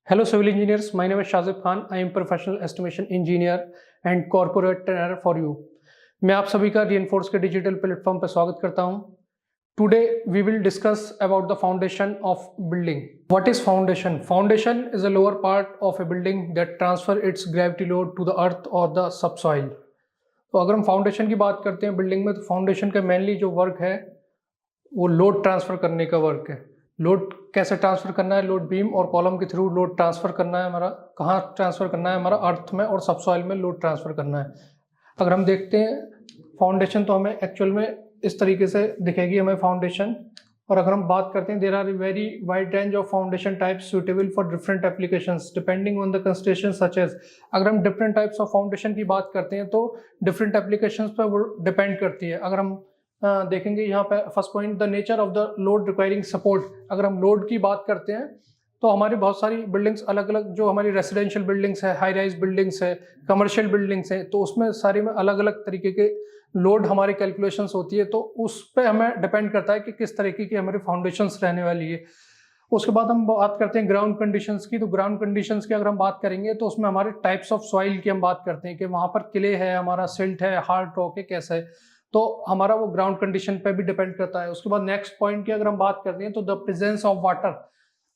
Hello civil engineers, my name is Shazib Khan. I am professional estimation engineer and corporate trainer for you. मैं आप सभी का Reinforce के digital platform पर स्वागत करता हूं. Today we will discuss about the foundation of building. What is foundation? Foundation is a lower part of a building that transfer its gravity load to the earth or the subsoil. तो अगर हम foundation की बात करते हैं building में, तो foundation का मेनली जो वर्क है वो लोड ट्रांसफर करने का वर्क है. लोड कैसे ट्रांसफर करना है? लोड बीम और कॉलम के थ्रू लोड ट्रांसफर करना है. हमारा कहाँ ट्रांसफर करना है? हमारा अर्थ में और सबसॉइल में लोड ट्रांसफर करना है. अगर हम देखते हैं फाउंडेशन, तो हमें एक्चुअल में इस तरीके से दिखेगी हमें फाउंडेशन. और अगर हम बात करते हैं, there are very wide range of foundation types suitable for different applications depending on the concentration such as. अगर हम डिफरेंट टाइप्स ऑफ फाउंडेशन की बात करते हैं तो डिफरेंट एप्लीकेशंस पर वो डिपेंड करती है. अगर हम देखेंगे यहाँ पे first point, the nature of the load requiring support. अगर हम लोड की बात करते हैं तो हमारी बहुत सारी बिल्डिंग्स अलग अलग, जो हमारी रेसिडेंशियल बिल्डिंग्स है, हाई राइज बिल्डिंग्स है, कमर्शियल बिल्डिंग्स है, तो उसमें सारी में अलग अलग तरीके के लोड हमारी कैलकुलेशंस होती है. तो उस पर हमें डिपेंड करता है कि किस तरीके की हमारी फाउंडेशंस रहने वाली है. उसके बाद हम बात करते हैं ग्राउंड कंडीशंस की. तो ग्राउंड कंडीशंस की अगर हम बात करेंगे तो उसमें हमारे टाइप्स ऑफ सॉइल की हम बात करते हैं कि वहाँ पर क्ले है, हमारा सिल्ट है, हार्ड रॉक है, कैसा है. तो हमारा वो ग्राउंड कंडीशन पे भी डिपेंड करता है. उसके बाद नेक्स्ट पॉइंट की अगर हम बात करते हैं तो द प्रेजेंस ऑफ वाटर.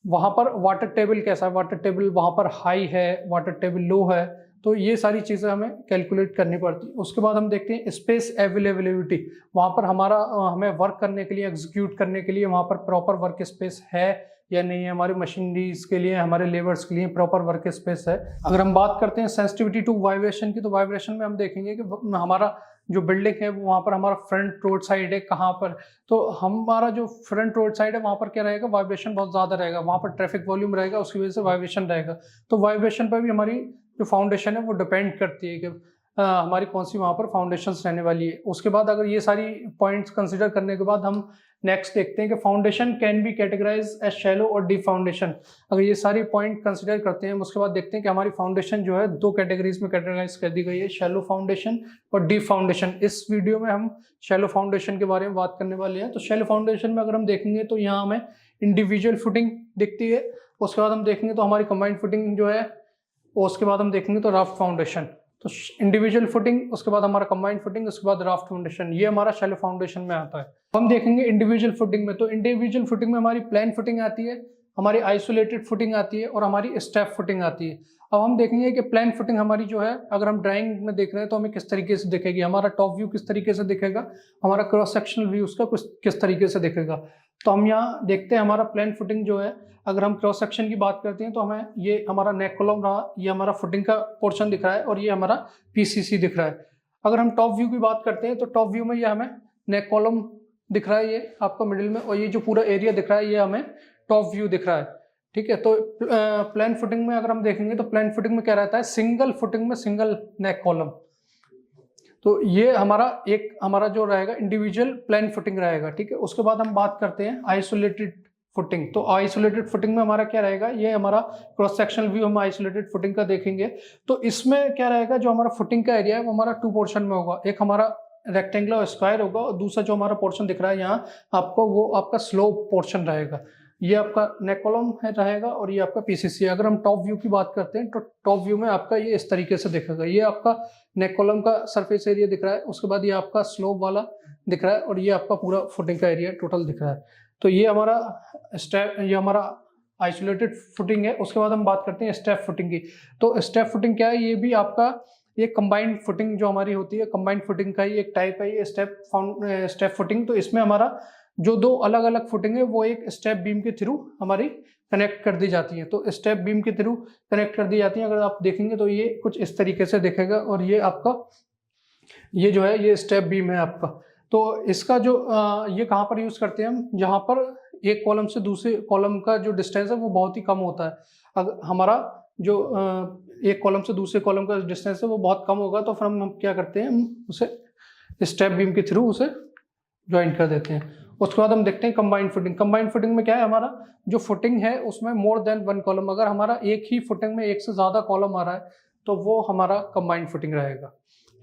वहाँ पर वाटर टेबल कैसा है? वाटर टेबल वहाँ पर हाई है, वाटर टेबल लो है. तो ये सारी चीज़ें हमें कैलकुलेट करनी पड़ती है. उसके बाद हम देखते हैं स्पेस अवेलेबिलिटी. वहाँ पर हमारा हमें वर्क करने के लिए, एग्जीक्यूट करने के लिए वहाँ पर प्रॉपर वर्क स्पेस है या नहीं है. हमारी मशीनरीज के लिए, हमारे लेबर्स के लिए प्रॉपर वर्क स्पेस है. अगर हम बात करते हैं सेंसिटिविटी टू वाइब्रेशन की, तो वाइब्रेशन में हम देखेंगे कि हमारा जो बिल्डिंग है वहाँ पर हमारा फ्रंट रोड साइड है कहाँ पर. तो हमारा जो फ्रंट रोड साइड है वहाँ पर क्या रहेगा? वाइब्रेशन बहुत ज़्यादा रहेगा. वहाँ पर ट्रैफिक वॉल्यूम रहेगा, उसकी वजह से वाइब्रेशन रहेगा. तो वाइब्रेशन पर भी हमारी जो फाउंडेशन है वो डिपेंड करती है कि हमारी कौन सी वहाँ पर फाउंडेशंस रहने वाली है. उसके बाद अगर ये सारी पॉइंट्स कंसिडर करने के बाद हम नेक्स्ट देखते हैं कि foundation can be categorize as shallow और डीप फाउंडेशन. अगर ये सारी पॉइंट कंसिडर करते हैं, उसके बाद देखते हैं कि हमारी फाउंडेशन जो है दो कैटेगरीज में कैटेगराइज कर दी गई है, शैलो फाउंडेशन और डीप फाउंडेशन. इस वीडियो में हम शैलो फाउंडेशन के बारे में बात करने वाले हैं. तो शैलो फाउंडेशन में अगर हम देखेंगे तो यहाँ हमें इंडिविजुअल फुटिंग दिखती है. उसके बाद हम देखेंगे तो हमारी कंबाइंड फुटिंग जो है, उसके बाद हम देखेंगे तो राफ्ट फाउंडेशन. तो इंडिविजुअल फुटिंग, उसके बाद हमारा कंबाइंड फुटिंग, उसके बाद राफ्ट फाउंडेशन, ये हमारा शैलो फाउंडेशन में आता है. हम देखेंगे इंडिविजुअल फुटिंग में, तो इंडिविजुअल फुटिंग में हमारी प्लेन फुटिंग आती है, हमारी आइसोलेटेड फुटिंग आती है और हमारी स्टेप फुटिंग आती है. अब हम देखेंगे कि प्लेन फुटिंग हमारी जो है, अगर हम ड्राइंग में देख रहे हैं तो हमें किस तरीके से दिखेगी, हमारा टॉप व्यू किस तरीके से दिखेगा, हमारा क्रॉस सेक्शनल व्यू उसका किस तरीके से दिखेगा. तो हम यहाँ देखते हैं हमारा प्लेन फुटिंग जो है, अगर हम क्रॉस सेक्शन की बात करते हैं तो हमें ये हमारा नेक कॉलम रहा, ये हमारा फुटिंग का पोर्शन दिख रहा है और ये हमारा पीसीसी दिख रहा है. अगर हम टॉप व्यू की बात करते हैं तो टॉप व्यू में ये हमें नेक कॉलम दिख रहा है, ये आपका मिडिल में, और ये जो पूरा एरिया दिख रहा है ये हमें टॉप व्यू दिख रहा है. ठीक है. तो प्लेन फुटिंग में अगर हम देखेंगे तो प्लेन फुटिंग में क्या रहता है? सिंगल फुटिंग में सिंगल नेक कॉलम. तो ये हमारा जो रहेगा इंडिविजुअल प्लेन फुटिंग रहेगा. ठीक है. उसके बाद हम बात करते हैं आइसोलेटेड फुटिंग. तो आइसोलेटेड फुटिंग में हमारा क्या रहेगा? ये हमारा क्रॉस सेक्शनल व्यू हम आइसोलेटेड फुटिंग का देखेंगे. तो इसमें क्या रहेगा? जो हमारा फुटिंग का एरिया है वो हमारा टू पोर्शन में होगा. एक हमारा रेक्टेंगुलर स्क्वायर होगा और दूसरा जो हमारा पोर्शन दिख रहा है यहाँ आपको, वो आपका स्लोप पोर्शन रहेगा. ये आपका नेक कॉलम है रहेगा और ये आपका पीसीसी. अगर हम टॉप व्यू की बात करते हैं तो टॉप व्यू में आपका ये इस तरीके से दिखेगा. ये आपका नेक कॉलम का सरफेस एरिया दिख रहा है, उसके बाद ये आपका स्लोप वाला दिख रहा है और ये आपका पूरा फुटिंग का एरिया टोटल दिख रहा है. तो ये हमारा आइसोलेटेड फुटिंग है. उसके बाद हम बात करते हैं स्टेप फुटिंग की. तो स्टेप फुटिंग क्या है? ये भी आपका ये कंबाइंड फुटिंग जो हमारी होती है, कंबाइंड फुटिंग का ही एक टाइप है ये स्टेप फुटिंग. तो इसमें हमारा जो दो अलग अलग फुटिंग है वो एक स्टेप बीम के थ्रू हमारी कनेक्ट कर दी जाती है. तो स्टेप बीम के थ्रू कनेक्ट कर दी जाती है. अगर आप देखेंगे तो ये कुछ इस तरीके से दिखेगा और ये आपका ये जो है ये स्टेप बीम है आपका. तो इसका जो ये कहाँ पर यूज़ करते हैं हम? जहाँ पर एक कॉलम से दूसरे कॉलम का जो डिस्टेंस है वो बहुत ही कम होता है. अगर हमारा जो एक कॉलम से दूसरे कॉलम का डिस्टेंस है वो बहुत कम होगा तो फिर हम क्या करते हैं? हम उसे स्टेप बीम के थ्रू उसे ज्वाइंट कर देते हैं. उसके बाद हम देखते हैं कंबाइंड फुटिंग. कंबाइंड फुटिंग में क्या है? हमारा जो फुटिंग है उसमें मोर देन वन कॉलम, अगर हमारा एक ही फुटिंग में एक से ज़्यादा कॉलम आ रहा है तो वो हमारा कंबाइंड फुटिंग रहेगा.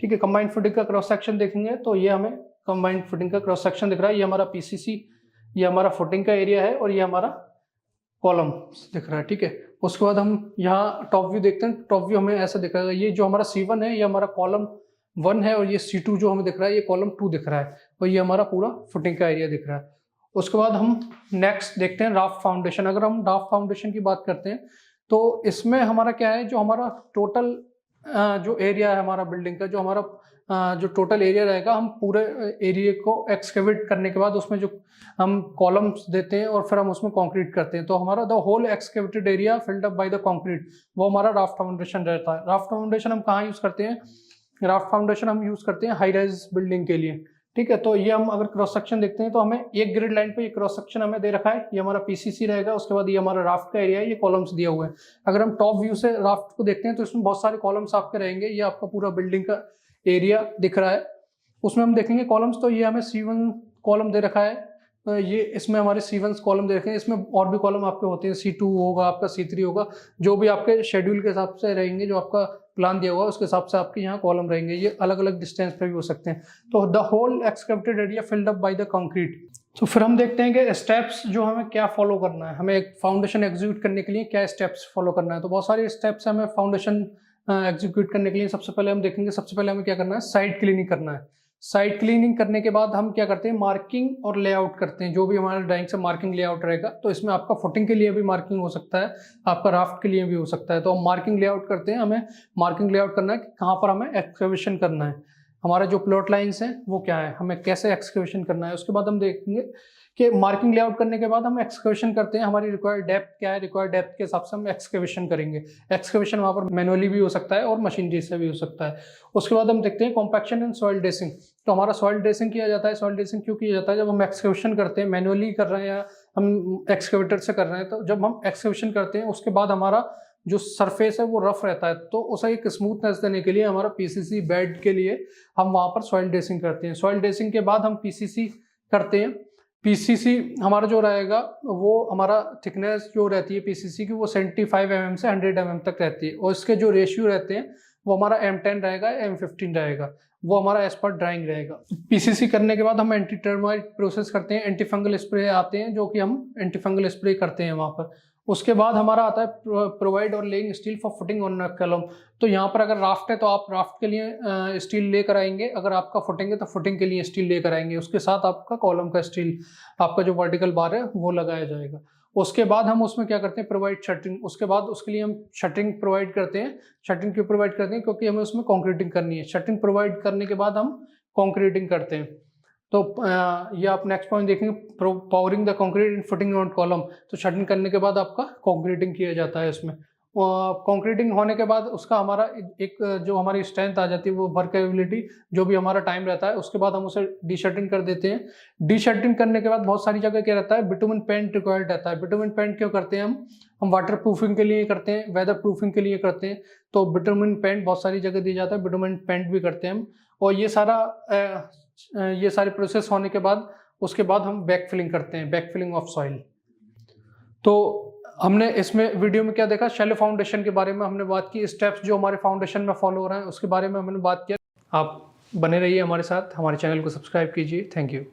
ठीक है. कंबाइंड फुटिंग का क्रॉस सेक्शन देखेंगे तो ये हमें कंबाइंड फुटिंग का क्रॉस सेक्शन दिख रहा है. ये हमारा पीसीसी, ये हमारा फुटिंग का एरिया है और ये हमारा कॉलम्स दिख रहा है, ठीक है। उसके बाद हम यहाँ टॉप व्यू देखते हैं। टॉप व्यू हमें ऐसा दिख रहा है, ये जो हमारा C1 है ये हमारा कॉलम 1 है, और ये C2 जो हमें दिख रहा है ये कॉलम 2 दिख रहा है, और ये हमारा पूरा फुटिंग का एरिया दिख रहा है। उसके बाद हम नेक्स्ट देखते हैं राफ्ट फाउंडेशन। अगर हम राफ्ट फाउंडेशन की बात करते हैं तो इसमें हमारा क्या है, जो हमारा टोटल जो एरिया है हमारा बिल्डिंग का, जो हमारा जो टोटल एरिया रहेगा, हम पूरे एरिया को एक्सकेवेट करने के बाद उसमें जो हम कॉलम्स देते हैं और फिर हम उसमें कंक्रीट करते हैं, तो हमारा the whole excavated area filled up by the concrete, वो हमारा राफ्ट फाउंडेशन रहता है। राफ्ट फाउंडेशन हम कहाँ यूज करते हैं? राफ्ट फाउंडेशन हम यूज करते हैं हाई राइज बिल्डिंग के लिए, ठीक है। तो ये हम अगर क्रॉस सेक्शन देखते हैं तो हमें एक ग्रिड लाइन पे ये क्रॉस सेक्शन हमें दे रखा है, ये हमारा पीसीसी रहेगा। उसके बाद ये हमारा राफ्ट का एरिया है, ये कॉलम्स दिया हुआ है। अगर हम टॉप व्यू से राफ्ट को देखते हैं तो इसमें बहुत सारे कॉलम्स आपके रहेंगे। ये आपका पूरा बिल्डिंग का एरिया दिख रहा है, उसमें हम देखेंगे कॉलम्स। तो ये हमें C1 कॉलम दे रखा है, ये इसमें हमारे C1 कॉलम दे रखे हैं। इसमें और भी कॉलम आपके होते हैं, C2 होगा, आपका C3 होगा, जो भी आपके शेड्यूल के हिसाब से रहेंगे, जो आपका प्लान दिया हुआ है उसके हिसाब से आपके यहाँ कॉलम रहेंगे। ये अलग अलग डिस्टेंस पे भी हो सकते हैं। तो the whole excavated area filled up by the concrete. तो फिर हम देखते हैं कि स्टेप्स जो हमें क्या फॉलो करना है, हमें एक फाउंडेशन एग्जीक्यूट करने के लिए क्या स्टेप्स फॉलो करना है। तो बहुत सारे स्टेप्स हमें फाउंडेशन एग्जीक्यूट करने के लिए। सबसे पहले हम देखेंगे, सबसे पहले हमें क्या करना है, साइड क्लीनिंग करना है। साइड क्लीनिंग करने के बाद हम क्या करते हैं, मार्किंग और लेआउट करते हैं। जो भी हमारे ड्राइंग से मार्किंग लेआउट रहेगा, तो इसमें आपका फुटिंग के लिए भी मार्किंग हो सकता है, आपका राफ्ट के लिए भी हो सकता है। तो हम मार्किंग लेआउट करते हैं। हमें मार्किंग लेआउट करना है कि कहाँ पर हमें एक्सकेवेशन करना है, हमारा जो प्लॉट लाइन्स हैं वो क्या है, हमें कैसे एक्सकेवेशन करना है। उसके बाद हम देखेंगे कि मार्किंग लेआउट करने के बाद हम एक्सकेवेशन करते हैं, हमारी रिक्वायर्ड डेप्थ क्या है, रिक्वायर्ड डेप्थ के हिसाब से हम एक्सकेवेशन करेंगे। एक्सकेवेशन वहाँ पर मैनुअली भी हो सकता है और मशीनरी से भी हो सकता है। उसके बाद हम देखते हैं कॉम्पैक्शन एंड सॉइल ड्रेसिंग। तो हमारा सॉइल ड्रेसिंग किया जाता है। सॉइल ड्रेसिंग क्यों किया जाता है? जब हम एक्सकेवेशन करते हैं, मैनुअली कर रहे हैं या हम एक्सकेवेटर से कर रहे हैं, तो जब हम एक्सकेवेशन करते हैं उसके बाद हमारा जो सरफेस है वो रफ रहता है, तो उसे एक स्मूथनेस देने के लिए हमारा पीसीसी बेड के लिए हम वहाँ पर सॉइल ड्रेसिंग करते हैं। सॉइल ड्रेसिंग के बाद हम पीसीसी करते हैं। पीसीसी हमारा जो रहेगा वो हमारा थिकनेस जो रहती है पीसीसी की, वो 75 mm से 100 mm तक रहती है, और इसके जो रेशियो रहते हैं वो हमारा M10 रहेगा, M15 रहेगा, वो हमारा एज पर ड्राइंग रहेगा। पीसीसी करने के बाद हम एंटी टर्माइट प्रोसेस करते हैं। एंटी फंगल स्प्रे आते हैं, जो कि हम एंटी फंगल स्प्रे करते हैं वहाँ पर। उसके बाद हमारा आता है प्रोवाइड और laying steel for footing on column. तो यहाँ पर अगर राफ्ट है तो आप राफ्ट के लिए स्टील लेकर आएंगे, अगर आपका फुटिंग है तो फुटिंग के लिए स्टील लेकर आएंगे। उसके साथ आपका कॉलम का स्टील, आपका जो वर्टिकल बार है वो लगाया जाएगा। उसके बाद हम उसमें क्या करते हैं, प्रोवाइड शटरिंग। उसके बाद उसके लिए हम शटरिंग प्रोवाइड करते हैं। शटरिंग क्यों प्रोवाइड करते हैं? क्योंकि हमें उसमें कॉन्क्रीटिंग करनी है। शटरिंग प्रोवाइड करने के बाद हम कॉन्क्रीटिंग करते हैं। तो ये आप नेक्स्ट पॉइंट देखेंगे, powering the concrete and footing on column. तो शटरिंग करने के बाद आपका कंक्रीटिंग किया जाता है इसमें। कंक्रीटिंग होने के बाद उसका हमारा एक जो हमारी स्ट्रेंथ आ जाती है, वो वर्केबिलिटी, जो भी हमारा टाइम रहता है, उसके बाद हम उसे डीशटरिंग कर देते हैं। डीशटरिंग करने के बाद बहुत सारी जगह क्या रहता है, बिटुमेन पेंट रिक्वायर्ड रहता है। बिटुमेन पेंट क्यों करते हैं हम वाटर प्रूफिंग के लिए करते हैं, वेदर प्रूफिंग के लिए करते हैं। तो बिटुमेन पेंट बहुत सारी जगह दिया जाता है, बिटुमेन पेंट भी करते हैं हम। और ये सारे प्रोसेस होने के बाद उसके बाद हम बैक फिलिंग करते हैं, बैक फिलिंग ऑफ सॉइल। तो हमने इसमें वीडियो में क्या देखा, शैलो फाउंडेशन के बारे में हमने बात की, स्टेप्स जो हमारे फाउंडेशन में फॉलो हो रहे हैं उसके बारे में हमने बात किया। आप बने रहिए हमारे साथ, हमारे चैनल को सब्सक्राइब कीजिए। Thank you.